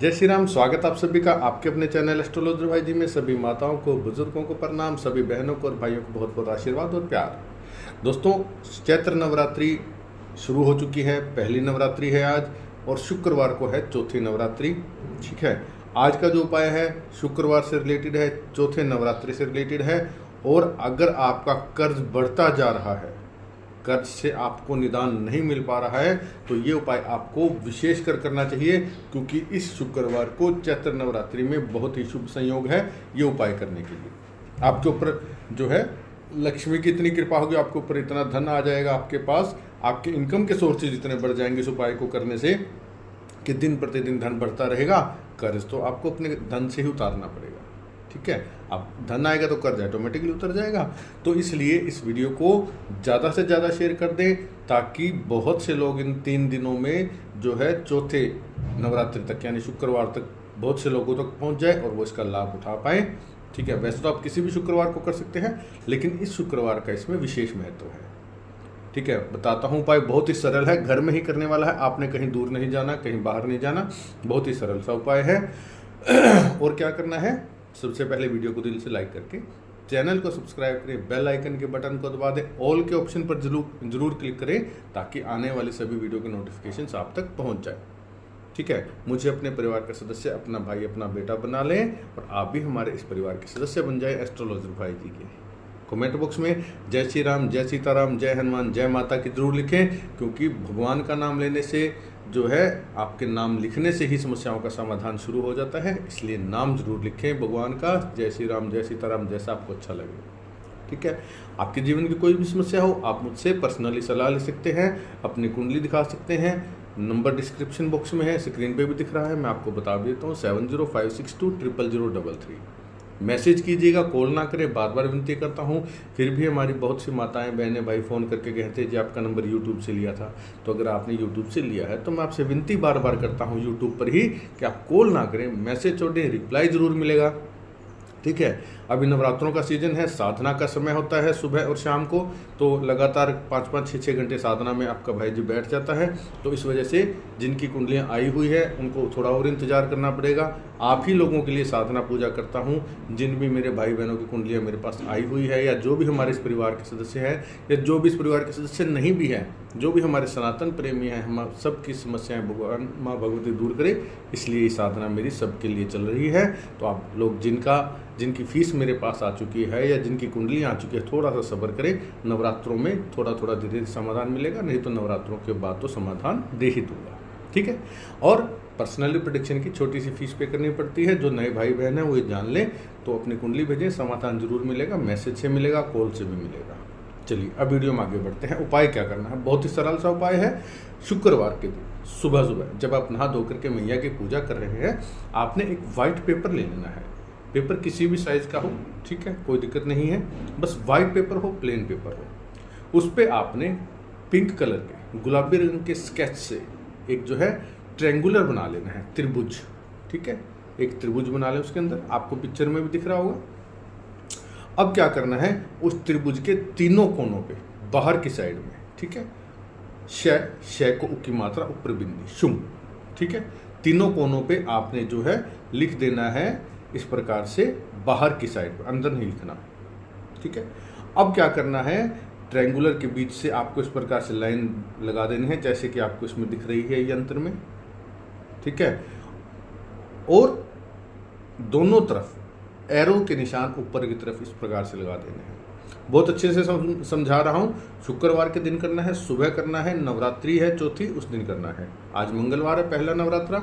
जय श्री राम। स्वागत आप सभी का आपके अपने चैनल एस्ट्रोलॉजर भाई जी में। सभी माताओं को, बुजुर्गों को प्रणाम, सभी बहनों को और भाइयों को बहुत बहुत आशीर्वाद और प्यार। दोस्तों, चैत्र नवरात्रि शुरू हो चुकी है। पहली नवरात्रि है आज और शुक्रवार को है चौथी नवरात्रि। ठीक है, आज का जो उपाय है शुक्रवार से रिलेटेड है, चौथे नवरात्रि से रिलेटेड है। और अगर आपका कर्ज बढ़ता जा रहा है, कर्ज से आपको निदान नहीं मिल पा रहा है, तो ये उपाय आपको विशेषकर करना चाहिए, क्योंकि इस शुक्रवार को चैत्र नवरात्रि में बहुत ही शुभ संयोग है ये उपाय करने के लिए। आपके ऊपर जो है लक्ष्मी की इतनी कृपा होगी, आपके ऊपर इतना धन आ जाएगा, आपके पास आपके इनकम के सोर्सेज इतने बढ़ जाएंगे इस उपाय को करने से कि दिन प्रतिदिन धन बढ़ता रहेगा। कर्ज तो आपको अपने धन से ही उतारना पड़ेगा। ठीक है, अब धन आएगा तो कर्ज ऑटोमेटिकली उतर जाएगा। तो इसलिए इस वीडियो को ज़्यादा से ज़्यादा शेयर कर दें, ताकि बहुत से लोग इन 3 दिनों में जो है चौथे नवरात्रि तक यानी शुक्रवार तक बहुत से लोगों तक पहुंच जाए और वो इसका लाभ उठा पाएँ। ठीक है, वैसे तो आप किसी भी शुक्रवार को कर सकते हैं, लेकिन इस शुक्रवार का इसमें विशेष महत्व है। ठीक है, बताता हूँ। उपाय बहुत ही सरल है, घर में ही करने वाला है, आपने कहीं दूर नहीं जाना, कहीं बाहर नहीं जाना। बहुत ही सरल सा उपाय है। और क्या करना है, सबसे पहले वीडियो को दिल से लाइक करके चैनल को सब्सक्राइब करें, बेल आइकन के बटन को दबा दें, ऑल के ऑप्शन पर जरूर क्लिक करें, ताकि आने वाली सभी वीडियो के नोटिफिकेशन आप तक पहुंच जाए। ठीक है, मुझे अपने परिवार का सदस्य, अपना भाई, अपना बेटा बना लें और आप भी हमारे इस परिवार के सदस्य बन जाए एस्ट्रोलॉजर भाई जी के। कमेंट बॉक्स में जय श्री राम, जय सीताराम, जय हनुमान, जय माता की जरूर लिखें, क्योंकि भगवान का नाम लेने से जो है आपके नाम लिखने से ही समस्याओं का समाधान शुरू हो जाता है। इसलिए नाम जरूर लिखें भगवान का, जय श्री राम, जय सीताराम, जैसा आपको अच्छा लगे। ठीक है, आपके जीवन की कोई भी समस्या हो, आप मुझसे पर्सनली सलाह ले सकते हैं, अपनी कुंडली दिखा सकते हैं। नंबर डिस्क्रिप्शन बॉक्स में है, स्क्रीन पे भी दिख रहा है, मैं आपको बता देता हूँ 7056200033। मैसेज कीजिएगा, कॉल ना करें, बार बार विनती करता हूँ। फिर भी हमारी बहुत सी माताएं, बहनें, भाई फ़ोन करके कहते हैं जी आपका नंबर यूट्यूब से लिया था। तो अगर आपने यूट्यूब से लिया है तो मैं आपसे विनती बार बार करता हूँ यूट्यूब पर ही कि आप कॉल ना करें, मैसेज छोड़ें, रिप्लाई ज़रूर मिलेगा। ठीक है, अभी नवरात्रों का सीजन है, साधना का समय होता है सुबह और शाम को, तो लगातार 5-5, 6-6 घंटे साधना में आपका भाई जी बैठ जाता है। तो इस वजह से जिनकी कुंडलियां आई हुई है उनको थोड़ा और इंतजार करना पड़ेगा। आप ही लोगों के लिए साधना पूजा करता हूं। जिन भी मेरे भाई बहनों की कुंडलियां मेरे पास आई हुई है, या जो भी हमारे इस परिवार के सदस्य हैं, या जो भी इस परिवार के सदस्य नहीं भी हैं, जो भी हमारे सनातन प्रेमी हैं, हम सबकी समस्याएं भगवान माँ भगवती दूर करे, इसलिए ये साधना मेरी सबके लिए चल रही है। तो आप लोग जिनकी फीस मेरे पास आ चुकी है या जिनकी कुंडलियाँ आ चुकी है, थोड़ा सा सब्र करें। नवरात्रों में थोड़ा थोड़ा धीरे धीरे समाधान मिलेगा, नहीं तो नवरात्रों के बाद तो समाधान दे ही दूंगा। ठीक है, और पर्सनली प्रोडिक्शन की छोटी सी फीस पे करनी पड़ती है। जो नए भाई बहन हैं वो ये जान लें, तो अपनी कुंडली भेजें, समाधान जरूर मिलेगा, मैसेज से मिलेगा, कॉल से भी मिलेगा। चलिए अब वीडियो में आगे बढ़ते हैं। उपाय क्या करना है, बहुत ही सरल सा उपाय है। शुक्रवार के दिन सुबह सुबह जब आप नहा धो करके मैया की पूजा कर रहे हैं, आपने एक वाइट पेपर ले लेना है। पेपर किसी भी साइज का हो, ठीक है, कोई दिक्कत नहीं है, बस वाइट पेपर हो, प्लेन पेपर हो। उस पर आपने पिंक कलर के गुलाबी रंग के स्केच से एक जो है ट्रायंगुलर बना लेना है, त्रिभुज। ठीक है, एक त्रिभुज बना लें, उसके अंदर आपको पिक्चर में भी दिख रहा होगा। अब क्या करना है, उस त्रिभुज के तीनों कोनों पे बाहर की साइड में, ठीक है, शय को उ की मात्रा, ऊपर बिंदी, शुम। ठीक है, तीनों कोनों पे आपने जो है लिख देना है इस प्रकार से, बाहर की साइड पर, अंदर नहीं लिखना। ठीक है, अब क्या करना है, ट्रायंगुलर के बीच से आपको इस प्रकार से लाइन लगा देनी है, जैसे कि आपको इसमें दिख रही है यंत्र में। ठीक है, और दोनों तरफ एरो के निशान ऊपर की तरफ इस प्रकार से लगा देने हैं। बहुत अच्छे से समझा रहा हूँ। शुक्रवार के दिन करना है, सुबह करना है, नवरात्रि है चौथी उस दिन करना है। आज मंगलवार है पहला नवरात्रा,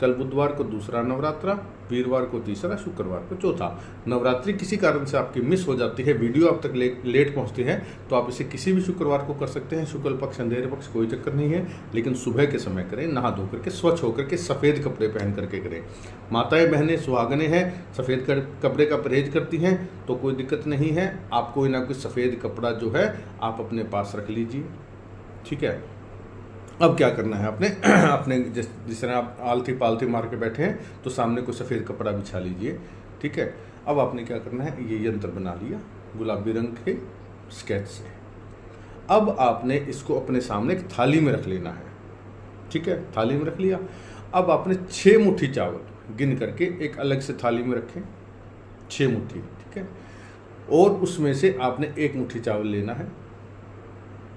कल बुधवार को दूसरा नवरात्रा, वीरवार को तीसरा, शुक्रवार को चौथा। नवरात्रि किसी कारण से आपकी मिस हो जाती है, वीडियो आप तक लेट पहुंचती है, तो आप इसे किसी भी शुक्रवार को कर सकते हैं। शुक्ल पक्ष, अंधेरे पक्ष, कोई चक्कर नहीं है, लेकिन सुबह के समय करें, नहा धो करके, स्वच्छ होकर के, सफ़ेद कपड़े पहन करके करें। माताएं बहनें सुहागनें हैं, सफ़ेद कपड़े का परहेज करती हैं, तो कोई दिक्कत नहीं है। आप कोई ना कोई सफ़ेद कपड़ा जो है आप अपने पास रख लीजिए। ठीक है, अब क्या करना है, अपने जिस तरह आप आलती पालती मार के बैठे हैं, तो सामने कोई सफ़ेद कपड़ा बिछा लीजिए। ठीक है, अब आपने क्या करना है, ये यंत्र बना लिया गुलाबी रंग के स्केच से। अब आपने इसको अपने सामने एक थाली में रख लेना है। ठीक है, थाली में रख लिया। अब आपने 6 मुट्ठी चावल गिन करके एक अलग से थाली में रखें, 6 मुट्ठी, ठीक है। और उसमें से आपने 1 मुट्ठी चावल लेना है,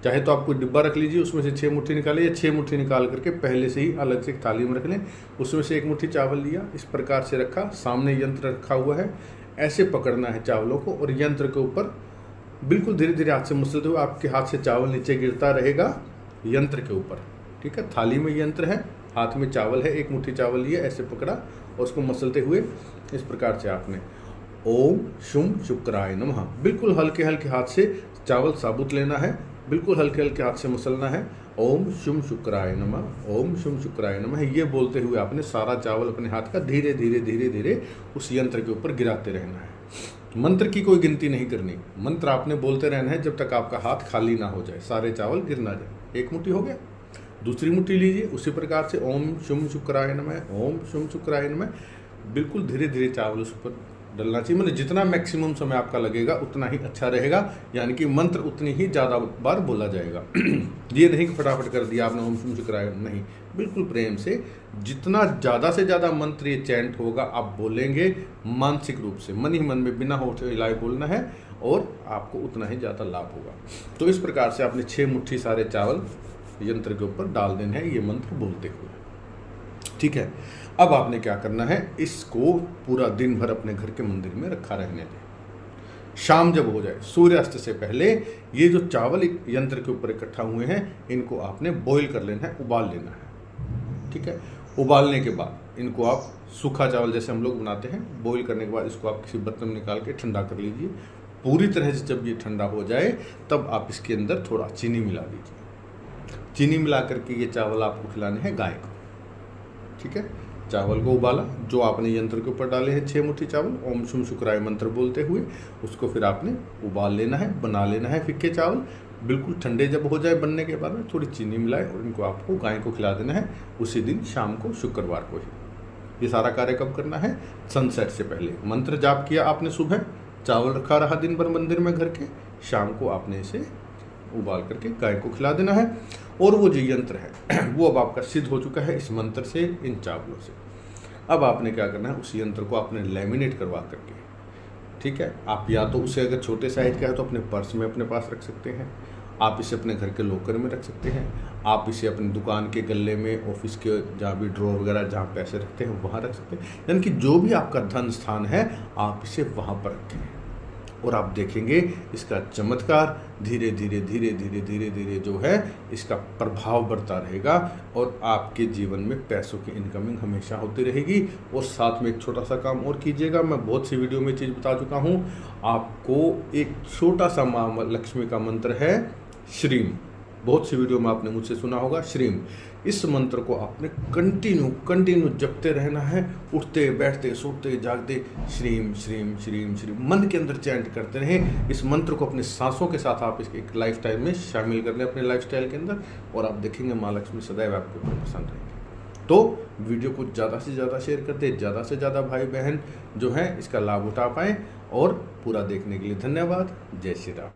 चाहे तो आप कोई डिब्बा रख लीजिए, उसमें से 6 मुट्ठी निकालिए, या 6 मुट्ठी निकाल करके पहले से ही अलग से एक थाली में रख लें। उसमें से 1 मुट्ठी चावल लिया, इस प्रकार से रखा, सामने यंत्र रखा हुआ है, ऐसे पकड़ना है चावलों को और यंत्र के ऊपर बिल्कुल धीरे धीरे हाथ से मसलते हुए आपके हाथ से चावल नीचे गिरता रहेगा यंत्र के ऊपर, ठीक है। थाली में यंत्र है, हाथ में चावल है, 1 मुट्ठी चावल लिया, ऐसे पकड़ा और उसको मसलते हुए इस प्रकार से आपने ओम शुम शुक्राय नमः, बिल्कुल हल्के हल्के हाथ से चावल साबुत लेना है, बिल्कुल हल्के हल्के हाथ से मसलना है। ओम शुम शुक्राय नमः, ओम शुम शुक्राय नमः, ये बोलते हुए आपने सारा चावल अपने हाथ का धीरे धीरे धीरे धीरे उस यंत्र के ऊपर गिराते रहना है। मंत्र की कोई गिनती नहीं करनी, मंत्र आपने बोलते रहना है जब तक आपका हाथ खाली ना हो जाए, सारे चावल गिर ना जाए। 1 मुट्ठी हो गया, दूसरी मुट्ठी लीजिए, उसी प्रकार से ओम शुम शुक्राय नमः, ओम शुम शुक्राय नमः, बिल्कुल धीरे धीरे चावल उस पर डलना चाहिए। मतलब जितना मैक्सिमम समय आपका लगेगा उतना ही अच्छा रहेगा, यानी कि मंत्र उतनी ही ज़्यादा बार बोला जाएगा। ये नहीं कि फटाफट कर दिया आपने ओम शुम शुक्राय, नहीं, बिल्कुल प्रेम से जितना ज़्यादा से ज़्यादा मंत्र ये चैंट होगा आप बोलेंगे मानसिक रूप से, मन ही मन में बिना होठ हिलाए बोलना है, और आपको उतना ही ज़्यादा लाभ होगा। तो इस प्रकार से आपने 6 मुट्ठी सारे चावल यंत्र के ऊपर डाल देने हैं ये मंत्र बोलते हुए, ठीक है। अब आपने क्या करना है, इसको पूरा दिन भर अपने घर के मंदिर में रखा रहने दें। शाम जब हो जाए, सूर्यास्त से पहले, ये जो चावल एक यंत्र के ऊपर इकट्ठा हुए हैं इनको आपने बॉईल कर लेना है, उबाल लेना है, ठीक है। उबालने के बाद इनको आप सूखा चावल जैसे हम लोग बनाते हैं, बॉईल करने के बाद इसको आप किसी बर्तन में निकाल के ठंडा कर लीजिए। पूरी तरह से जब ये ठंडा हो जाए तब आप इसके अंदर थोड़ा चीनी मिला दीजिए। चीनी मिला करके ये चावल आपको खिलाने हैं गाय को, ठीक है। चावल को उबाला, जो आपने यंत्र के ऊपर डाले हैं 6 मुट्ठी चावल, ओम शुम शुक्राय मंत्र बोलते हुए उसको फिर आपने उबाल लेना है, बना लेना है फिक्के चावल। बिल्कुल ठंडे जब हो जाए बनने के बाद में थोड़ी चीनी मिलाए और इनको आपको गाय को खिला देना है उसी दिन शाम को, शुक्रवार को ही। ये सारा कार्य कब करना है, सनसेट से पहले। मंत्र जाप किया आपने सुबह, चावल रखा रहा दिन भर मंदिर में घर के, शाम को आपने इसे उबाल करके गाय को खिला देना है। और वो जो यंत्र है वो अब आपका सिद्ध हो चुका है इस मंत्र से, इन चावलों से। अब आपने क्या करना है, उस यंत्र को आपने लैमिनेट करवा करके, ठीक है। आप या तो उसे अगर छोटे साइज का है तो अपने पर्स में अपने पास रख सकते हैं, आप इसे अपने घर के लॉकर में रख सकते हैं, आप इसे अपनी दुकान के गल्ले में, ऑफिस के जहाँ भी ड्रॉर वगैरह जहाँ पैसे रखते हैं वहाँ रख सकते हैं। यानी कि जो भी आपका धन स्थान है आप इसे वहाँ पर रखें, और आप देखेंगे इसका चमत्कार धीरे धीरे धीरे धीरे धीरे धीरे जो है इसका प्रभाव बढ़ता रहेगा, और आपके जीवन में पैसों की इनकमिंग हमेशा होती रहेगी। और साथ में एक छोटा सा काम और कीजिएगा, मैं बहुत सी वीडियो में चीज़ बता चुका हूँ आपको, एक छोटा सा माँ लक्ष्मी का मंत्र है श्रीम, बहुत सी वीडियो में आपने मुझसे सुना होगा श्रीम। इस मंत्र को आपने कंटिन्यू जपते रहना है, उठते बैठते सोते जागते श्रीम श्रीम श्रीम श्रीम मन के अंदर चैंट करते रहें। इस मंत्र को अपने सांसों के साथ आप इसके एक लाइफ स्टाइल में शामिल कर लें, अपने लाइफ स्टाइल के अंदर, और आप देखेंगे माँ लक्ष्मी सदैव आपके ऊपर प्रसन्न रहेंगे। तो वीडियो को ज़्यादा से ज़्यादा शेयर करते, ज़्यादा से ज़्यादा भाई बहन जो हैं इसका लाभ उठा पाएँ। और पूरा देखने के लिए धन्यवाद। जय श्री राम।